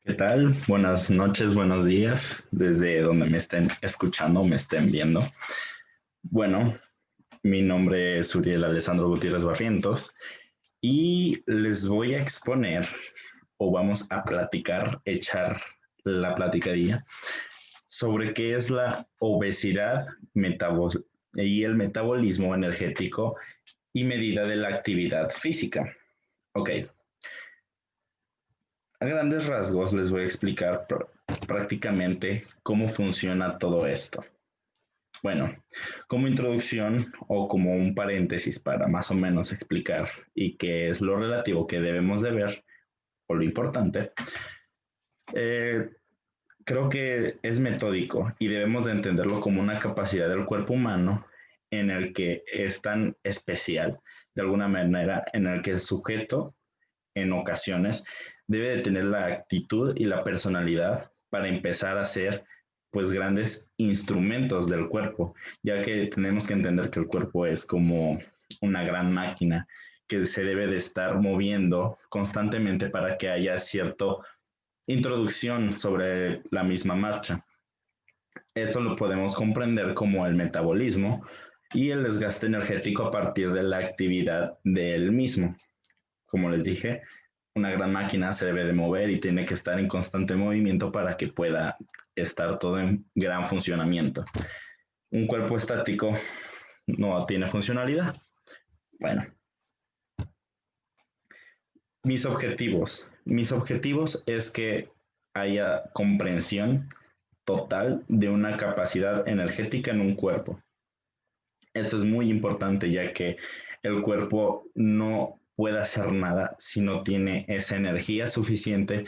¿Qué tal? Buenas noches, buenos días, desde donde me estén escuchando, me estén viendo. Bueno, mi nombre es Uriel Alessandro Gutiérrez Barrientos y les voy a exponer o vamos a platicar, echar la platicadilla sobre qué es la obesidad y el metabolismo energético y medida de la actividad física. Ok, a grandes rasgos les voy a explicar prácticamente cómo funciona todo esto. Bueno, como introducción o como un paréntesis para más o menos explicar y qué es lo relativo que debemos de ver o lo importante, eh, creo que es metódico y debemos de entenderlo como una capacidad del cuerpo humano en el que es tan especial, de alguna manera, en el que el sujeto en ocasiones debe de tener la actitud y la personalidad para empezar a ser pues grandes instrumentos del cuerpo, ya que tenemos que entender que el cuerpo es como una gran máquina que se debe de estar moviendo constantemente para que haya cierta introducción sobre la misma marcha. Esto lo podemos comprender como el metabolismo y el desgaste energético a partir de la actividad del mismo. Como les dije, una gran máquina se debe de mover y tiene que estar en constante movimiento para que pueda estar todo en gran funcionamiento. Un cuerpo estático no tiene funcionalidad. Bueno, mis objetivos es que haya comprensión total de una capacidad energética en un cuerpo. Esto es muy importante ya que el cuerpo no puede hacer nada si no tiene esa energía suficiente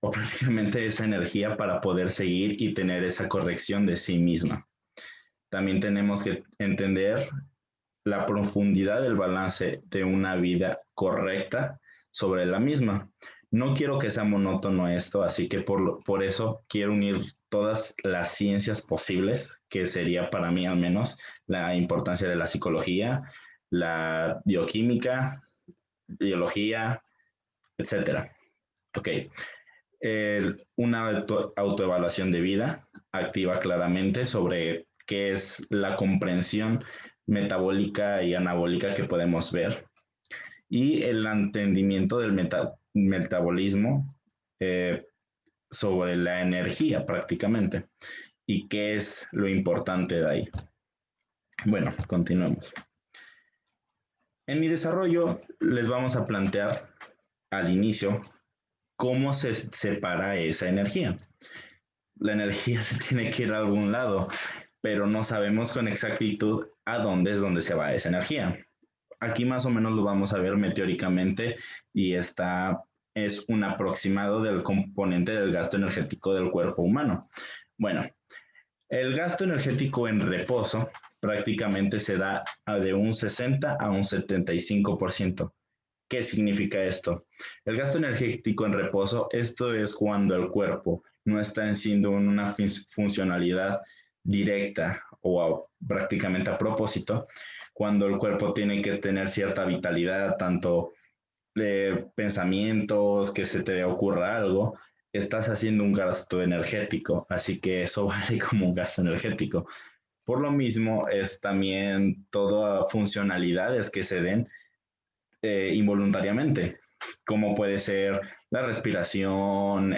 o prácticamente esa energía para poder seguir y tener esa corrección de sí misma. También tenemos que entender la profundidad del balance de una vida correcta sobre la misma. No quiero que sea monótono esto, así que por eso quiero unir todas las ciencias posibles, que sería para mí al menos la importancia de la psicología, la bioquímica, biología, etcétera. Ok, una autoevaluación de vida activa claramente sobre qué es la comprensión metabólica y anabólica que podemos ver y el entendimiento del metabolismo eh, sobre la energía prácticamente y qué es lo importante de ahí. Bueno, continuemos. En mi desarrollo les vamos a plantear al inicio cómo se separa esa energía. La energía se tiene que ir a algún lado, pero no sabemos con exactitud a dónde es donde se va esa energía. Aquí más o menos lo vamos a ver meteóricamente y esta es un aproximado del componente del gasto energético del cuerpo humano. Bueno, el gasto energético en reposo prácticamente se da de un 60 a un 75%. ¿Qué significa esto? El gasto energético en reposo, esto es cuando el cuerpo no está haciendo una funcionalidad directa o prácticamente a propósito, cuando el cuerpo tiene que tener cierta vitalidad, tanto de pensamientos, que se te ocurra algo, estás haciendo un gasto energético, así que eso vale como un gasto energético. Por lo mismo, es también todas funcionalidades que se den involuntariamente, como puede ser la respiración,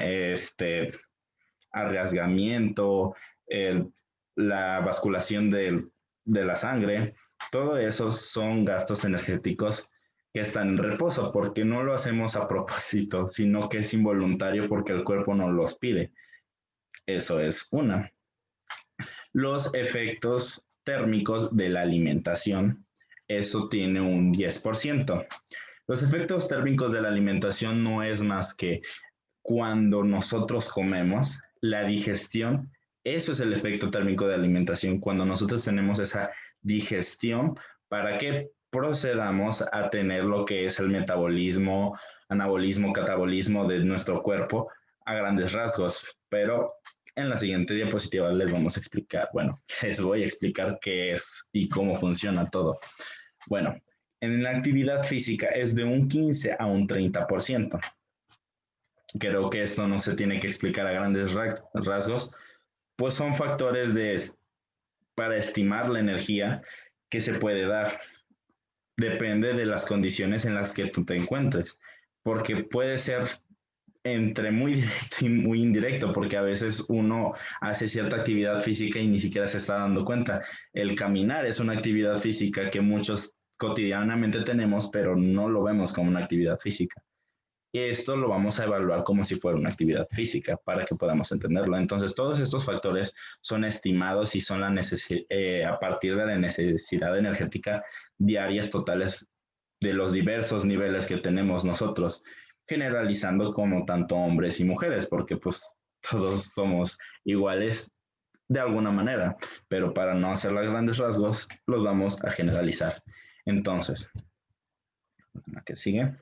arriesgamiento, el, la basculación de la sangre, todo eso son gastos energéticos que están en reposo, porque no lo hacemos a propósito, sino que es involuntario porque el cuerpo nos los pide. Eso es una. Los efectos térmicos de la alimentación, eso tiene un 10%. Los efectos térmicos de la alimentación no es más que cuando nosotros comemos, la digestión, eso es el efecto térmico de alimentación, cuando nosotros tenemos esa digestión para que procedamos a tener lo que es el metabolismo, anabolismo, catabolismo de nuestro cuerpo a grandes rasgos. Pero en la siguiente diapositiva les vamos a explicar, bueno, les voy a explicar qué es y cómo funciona todo. Bueno, en la actividad física es de un 15 a un 30%. creo que esto no se tiene que explicar a grandes rasgos, pues son factores para estimar la energía que se puede dar. Depende de las condiciones en las que tú te encuentres, porque puede ser entre muy directo y muy indirecto, porque a veces uno hace cierta actividad física y ni siquiera se está dando cuenta. El caminar es una actividad física que muchos cotidianamente tenemos, pero no lo vemos como una actividad física. Y esto lo vamos a evaluar como si fuera una actividad física para que podamos entenderlo. Entonces, todos estos factores son estimados y son a partir de la necesidad energética diarias totales de los diversos niveles que tenemos nosotros, generalizando como tanto hombres y mujeres, porque pues todos somos iguales de alguna manera, pero para no hacer los grandes rasgos, los vamos a generalizar. Entonces, la que sigue,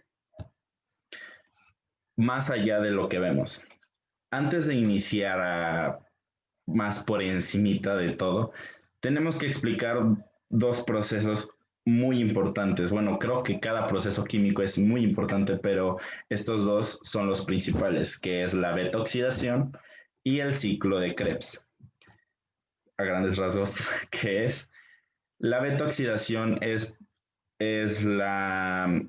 más allá de lo que vemos. Antes de iniciar más por encimita de todo, tenemos que explicar dos procesos muy importantes. Bueno, creo que cada proceso químico es muy importante, pero estos dos son los principales, que es la beta-oxidación y el ciclo de Krebs. A grandes rasgos, ¿qué es? La beta-oxidación es la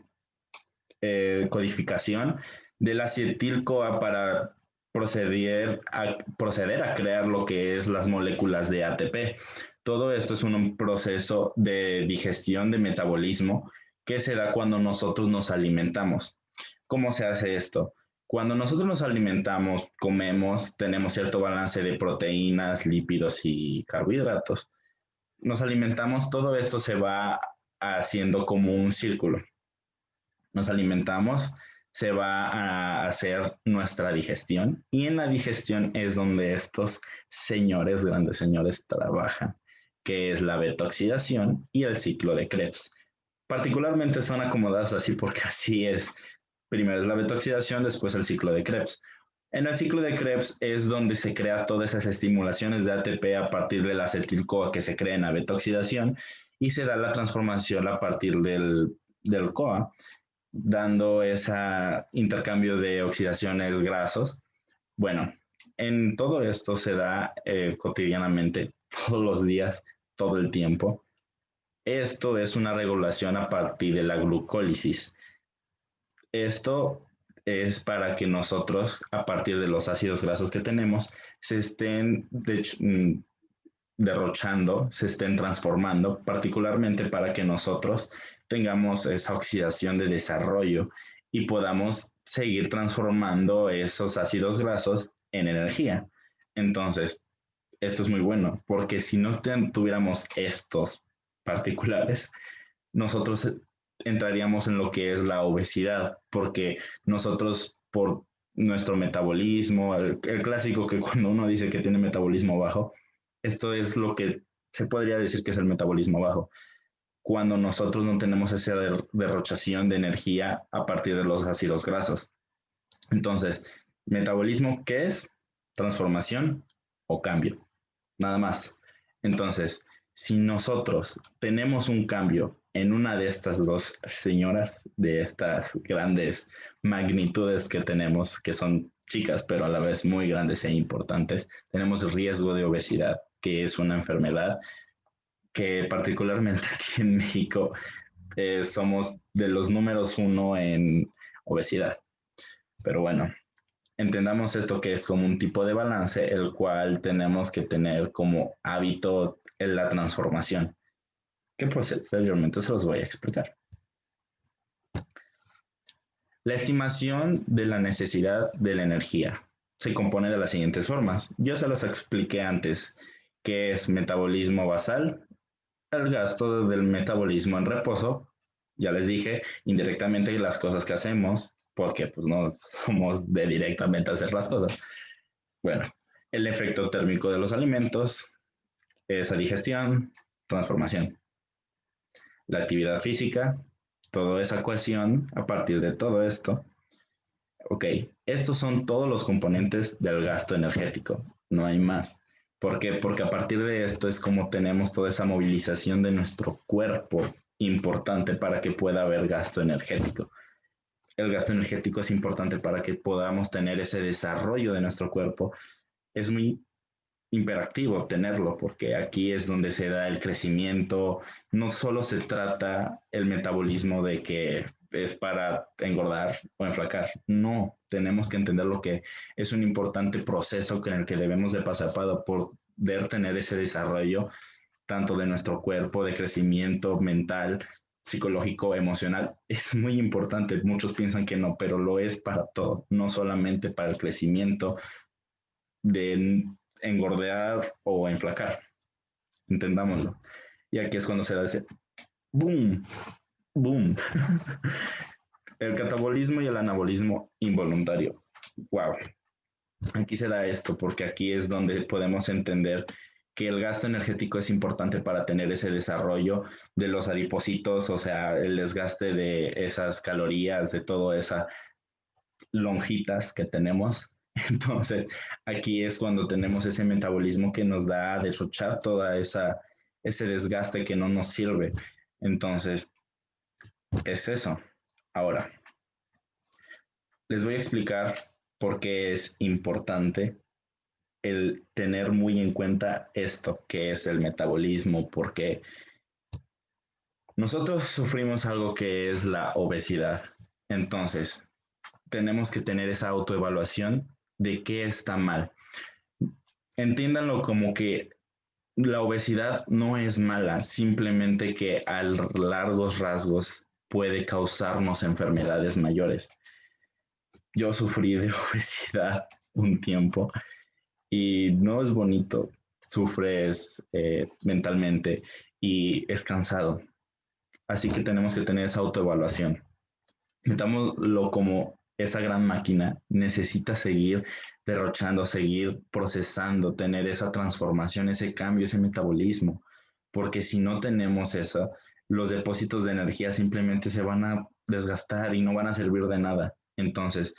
codificación del acetil-CoA para proceder a crear lo que es las moléculas de ATP. Todo esto es un proceso de digestión, de metabolismo, que se da cuando nosotros nos alimentamos. ¿Cómo se hace esto? Cuando nosotros nos alimentamos, comemos, tenemos cierto balance de proteínas, lípidos y carbohidratos. Nos alimentamos, todo esto se va haciendo como un círculo. Nos alimentamos, se va a hacer nuestra digestión y en la digestión es donde estos señores, grandes señores, trabajan, que es la beta-oxidación y el ciclo de Krebs. Particularmente son acomodadas así porque así es. Primero es la beta-oxidación, después el ciclo de Krebs. En el ciclo de Krebs es donde se crea todas esas estimulaciones de ATP a partir del acetil-CoA que se crea en la beta-oxidación y se da la transformación a partir del CoA dando ese intercambio de oxidaciones grasos. Bueno, en todo esto se da cotidianamente, todos los días, todo el tiempo. Esto es una regulación a partir de la glucólisis. Esto es para que nosotros, a partir de los ácidos grasos que tenemos, se estén derrochando, se estén transformando, particularmente para que nosotros tengamos esa oxidación de desarrollo y podamos seguir transformando esos ácidos grasos en energía. Entonces, esto es muy bueno, porque si no tuviéramos estos particulares, nosotros entraríamos en lo que es la obesidad, porque nosotros por nuestro metabolismo, el clásico que cuando uno dice que tiene metabolismo bajo, esto es lo que se podría decir que es el metabolismo bajo, cuando nosotros no tenemos esa derrochación de energía a partir de los ácidos grasos. Entonces, metabolismo, ¿qué es? Transformación o cambio, nada más. Entonces, si nosotros tenemos un cambio en una de estas dos señoras, de estas grandes magnitudes que tenemos, que son chicas, pero a la vez muy grandes e importantes, tenemos riesgo de obesidad, que es una enfermedad que particularmente aquí en México somos de los números uno en obesidad. Pero bueno, entendamos esto que es como un tipo de balance, el cual tenemos que tener como hábito en la transformación, que posteriormente se los voy a explicar. La estimación de la necesidad de la energía se compone de las siguientes formas. Yo se las expliqué antes, que es metabolismo basal, el gasto del metabolismo en reposo, ya les dije indirectamente las cosas que hacemos, porque pues no somos de directamente hacer las cosas. Bueno, el efecto térmico de los alimentos, esa digestión, transformación. La actividad física, toda esa cohesión a partir de todo esto. Ok, estos son todos los componentes del gasto energético, no hay más. ¿Por qué? Porque a partir de esto es como tenemos toda esa movilización de nuestro cuerpo importante para que pueda haber gasto energético. el gasto energético es importante para que podamos tener ese desarrollo de nuestro cuerpo. Es muy imperativo tenerlo, porque aquí es donde se da el crecimiento. No solo se trata el metabolismo de que es para engordar o enflacar. No, tenemos que entender lo que es un importante proceso en el que debemos de pasar para poder tener ese desarrollo tanto de nuestro cuerpo, de crecimiento mental, psicológico, emocional. Es muy importante. Muchos piensan que no, pero lo es para todo, no solamente para el crecimiento de engordear o enflacar. Entendámoslo. Y aquí es cuando se da ese boom, boom. El catabolismo y el anabolismo involuntario. Wow. Aquí se da esto porque aquí es donde podemos entender que el gasto energético es importante para tener ese desarrollo de los adipocitos, o sea, el desgaste de esas calorías, de todas esas lonjitas que tenemos. Entonces, aquí es cuando tenemos ese metabolismo que nos da a derrochar toda ese desgaste que no nos sirve. Entonces, es eso. Ahora, les voy a explicar por qué es importante el tener muy en cuenta esto, que es el metabolismo, porque nosotros sufrimos algo que es la obesidad. Entonces, tenemos que tener esa autoevaluación de qué está mal. Entiéndanlo como que la obesidad no es mala, simplemente que a largos rasgos puede causarnos enfermedades mayores. Yo sufrí de obesidad un tiempo y no es bonito, sufres mentalmente y es cansado. Así que tenemos que tener esa autoevaluación. Metámoslo como esa gran máquina necesita seguir derrochando, seguir procesando, tener esa transformación, ese cambio, ese metabolismo, porque si no tenemos eso, los depósitos de energía simplemente se van a desgastar y no van a servir de nada. Entonces,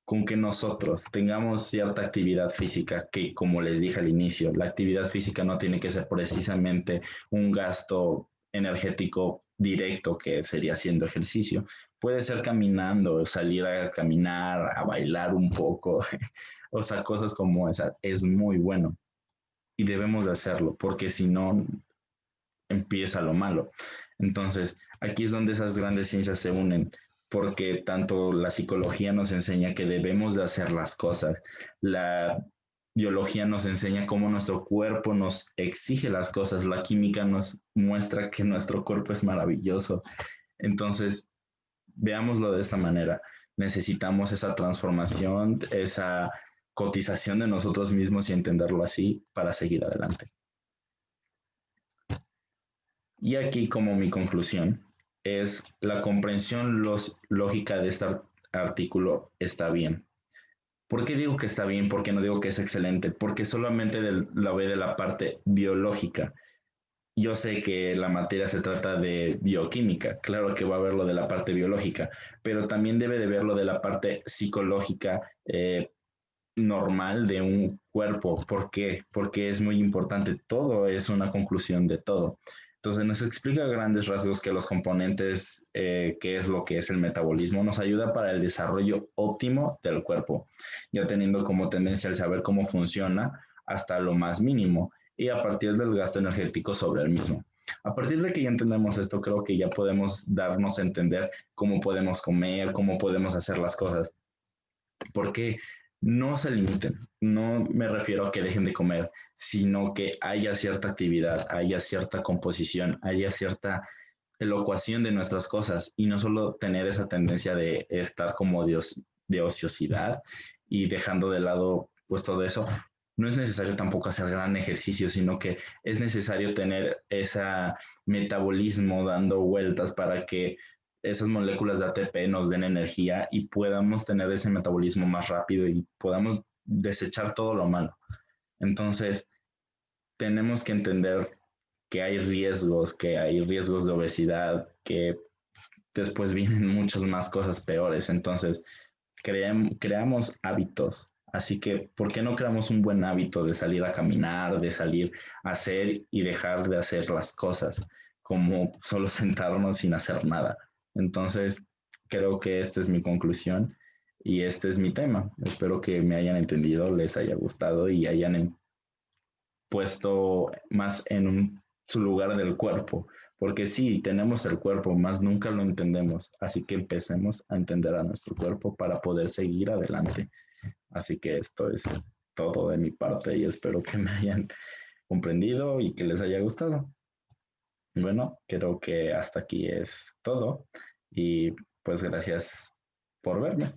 con que nosotros tengamos cierta actividad física, que como les dije al inicio, la actividad física no tiene que ser precisamente un gasto energético directo que sería haciendo ejercicio, puede ser caminando, salir a caminar, a bailar un poco, o sea, cosas como esa, es muy bueno y debemos de hacerlo, porque si no, empieza lo malo. Entonces, aquí es donde esas grandes ciencias se unen, porque tanto la psicología nos enseña que debemos de hacer las cosas, la biología nos enseña cómo nuestro cuerpo nos exige las cosas, la química nos muestra que nuestro cuerpo es maravilloso. Entonces, veámoslo de esta manera. Necesitamos esa transformación, esa cotización de nosotros mismos y entenderlo así para seguir adelante. Y aquí como mi conclusión es la comprensión lógica de este artículo está bien. ¿Por qué digo que está bien? ¿Por qué no digo que es excelente? Porque solamente lo ve de la parte biológica. Yo sé que la materia se trata de bioquímica, claro que va a verlo de la parte biológica, pero también debe de verlo de la parte psicológica normal de un cuerpo. ¿Por qué? Porque es muy importante, todo es una conclusión de todo. Entonces nos explica a grandes rasgos que los componentes, qué es lo que es el metabolismo, nos ayuda para el desarrollo óptimo del cuerpo, ya teniendo como tendencia el saber cómo funciona hasta lo más mínimo y a partir del gasto energético sobre el mismo. A partir de que ya entendemos esto, creo que ya podemos darnos a entender cómo podemos comer, cómo podemos hacer las cosas. Porque no se limiten, no me refiero a que dejen de comer, sino que haya cierta actividad, haya cierta composición, haya cierta elocuación de nuestras cosas y no solo tener esa tendencia de estar como de ociosidad y dejando de lado pues todo eso. No es necesario tampoco hacer gran ejercicio, sino que es necesario tener ese metabolismo dando vueltas para que esas moléculas de ATP nos den energía y podamos tener ese metabolismo más rápido y podamos desechar todo lo malo. Entonces, tenemos que entender que hay riesgos de obesidad, que después vienen muchas más cosas peores. Entonces, creamos hábitos. Así que, ¿por qué no creamos un buen hábito de salir a caminar, de salir a hacer y dejar de hacer las cosas, como solo sentarnos sin hacer nada? Entonces, creo que esta es mi conclusión y este es mi tema. Espero que me hayan entendido, les haya gustado y hayan puesto más en su lugar del cuerpo. Porque sí, tenemos el cuerpo, más nunca lo entendemos. Así que empecemos a entender a nuestro cuerpo para poder seguir adelante. Así que esto es todo de mi parte y espero que me hayan comprendido y que les haya gustado. Bueno, creo que hasta aquí es todo y pues gracias por verme.